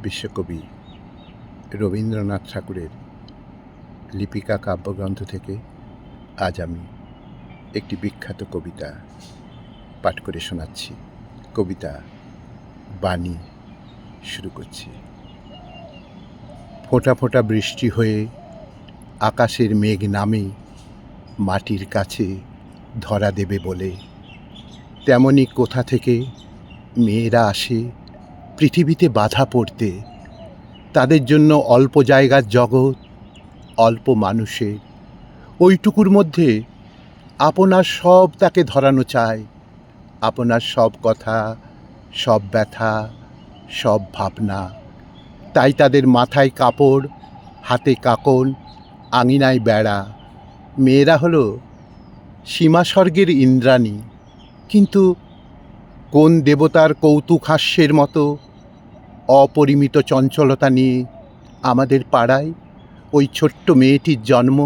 বিশ্বকবি রবীন্দ্রনাথ ঠাকুরের লিপিকা কাব্যগ্রন্থ থেকে আজ আমি একটি বিখ্যাত কবিতা পাঠ করে শোনাচ্ছি। কবিতা বাণী শুরু করছি। ফোঁটা ফোঁটা বৃষ্টি হয়ে আকাশের মেঘ নামে মাটির কাছে ধরা দেবে বলে, তেমনি কোথা থেকে মেয়েরা আসে পৃথিবীতে বাধা পড়তে। তাদের জন্য অল্প জায়গার জগৎ, অল্প মানুষের, ওইটুকুর মধ্যে আপনার সব তাকে ধরানো চায়। আপনার সব কথা, সব ব্যথা, সব ভাবনা। তাই তাদের মাথায় কাপড়, হাতে কাকন, আঙিনায় বেড়া। মেয়েরা হলো সীমাস্বর্গের ইন্দ্রাণী, কিন্তু কোন দেবতার কৌতুকহাস্যের মতো অপরিমিত চঞ্চলতা নিয়ে আমাদের পাড়ায় ওই ছোট্ট মেয়েটির জন্ম।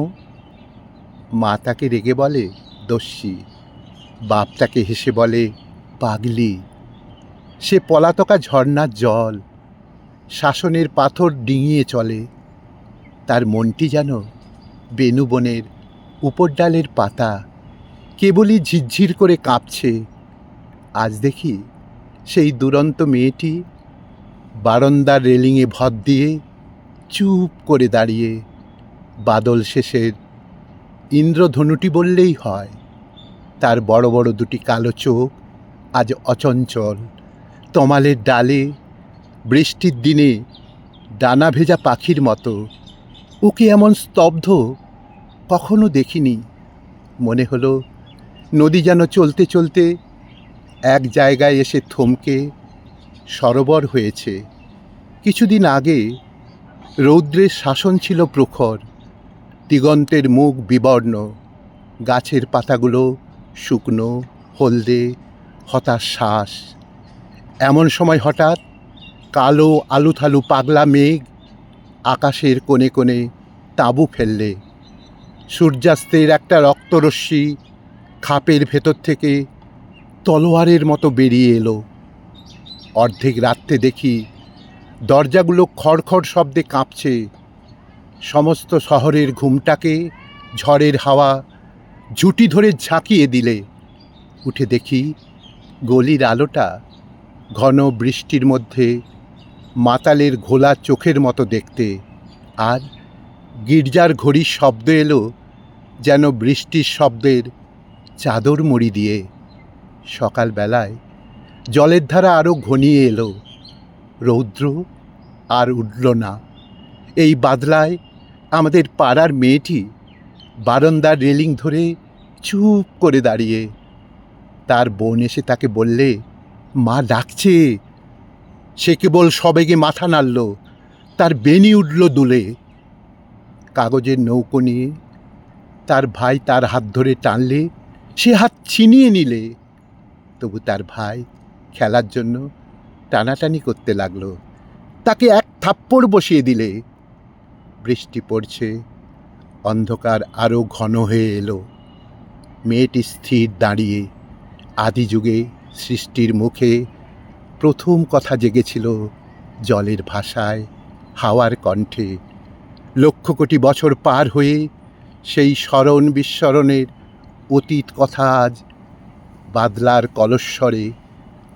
মা তাকে রেগে বলে দস্যি, বাপ তাকে হেসে বলে পাগলি। সে পলাতকা ঝর্ণার জল, শাসনের পাথর ডিঙিয়ে চলে। তার মনটি যেন বেণুবনের উপর ডালের পাতা, কেবলই ঝিরঝির করে কাঁপছে। আজ দেখি সেই দুরন্ত মেয়েটি বারান্দার রেলিংয়ে ভর দিয়ে চুপ করে দাঁড়িয়ে। বাদল শেষের ইন্দ্রধনুটি বললেই হয়। তার বড় বড় দুটি কালো চোখ আজ অচঞ্চল, তমালের ডালে বৃষ্টির দিনে ডানা ভেজা পাখির মতো। ওকে এমন স্তব্ধ কখনো দেখিনি। মনে হলো নদী যেন চলতে চলতে এক জায়গায় এসে থমকে সরোবর হয়েছে। কিছুদিন আগে রৌদ্রের শাসন ছিল প্রখর, দিগন্তের মুখ বিবর্ণ, গাছের পাতাগুলো শুকনো, হলদে, হতাশ শ্বাস। এমন সময় হঠাৎ কালো আলুথালু পাগলা মেঘ আকাশের কোণে কোণে তাঁবু ফেললে। সূর্যাস্তের একটা রক্তরশ্মি খাপের ভেতর থেকে তলোয়ারের মতো বেরিয়ে এলো। অর্ধেক রাত্রে দেখি দরজাগুলো খড়খড় শব্দে কাঁপছে। সমস্ত শহরের ঘুমটাকে ঝড়ের হাওয়া ঝুঁটি ধরে ঝাঁকিয়ে দিলে। উঠে দেখি গলির আলোটা ঘন বৃষ্টির মধ্যে মাতালের ঘোলা চোখের মতো দেখতে। আর গির্জার ঘড়ির শব্দ এলো যেন বৃষ্টির শব্দের চাদর মুড়ি দিয়ে। সকালবেলায় জলের ধারা আরও ঘনিয়ে এলো, রৌদ্র আর উঠল না। এই বাদলায় আমাদের পাড়ার মেয়েটি বারান্দার রেলিং ধরে চুপ করে দাঁড়িয়ে। তার বোন এসে তাকে বললে মা ডাকছে। সে কেবল সবেগে মাথা নাড়ল, তার বেনি উঠল দুলে। কাগজের নৌকো নিয়ে তার ভাই তার হাত ধরে টানলে, সে হাত ছিনিয়ে নিলে। তবু তার ভাই খেলার জন্য টানাটানি করতে লাগলো, তাকে এক থাপ্পড় বসিয়ে দিলে। বৃষ্টি পড়ছে, অন্ধকার আরও ঘন হয়ে এলো। মেয়েটি স্থির দাঁড়িয়ে। আদি যুগে সৃষ্টির মুখে প্রথম কথা জেগেছিল জলের ভাষায়, হাওয়ার কণ্ঠে। লক্ষ কোটি বছর পার হয়ে সেই স্মরণ বিস্মরণের অতীত কথা আজ বাদলার কলস্বরে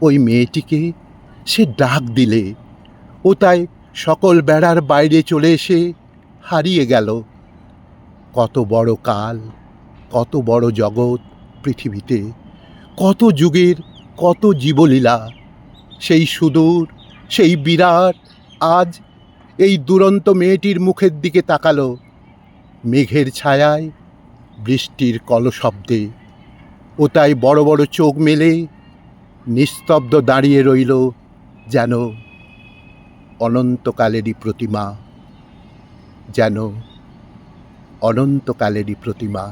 ওই মেয়েটিকে সে ডাক দিলে। ও তাই সকল বেড়ার বাইরে চলে এসে হারিয়ে গেল। কত বড় কাল, কত বড় জগৎ পৃথিবীতে, কত যুগের কত জীবলীলা। সেই সুদূর, সেই বিরাট আজ এই দুরন্ত মেয়েটির মুখের দিকে তাকালো, মেঘের ছায়ায়, বৃষ্টির কলশব্দে। ও তাই বড় বড় চোখ মেলে নিস্তব্ধ দাঁড়িয়ে রইল, যেন অনন্তকালেরই প্রতিমা, যেন অনন্তকালেরই প্রতিমা।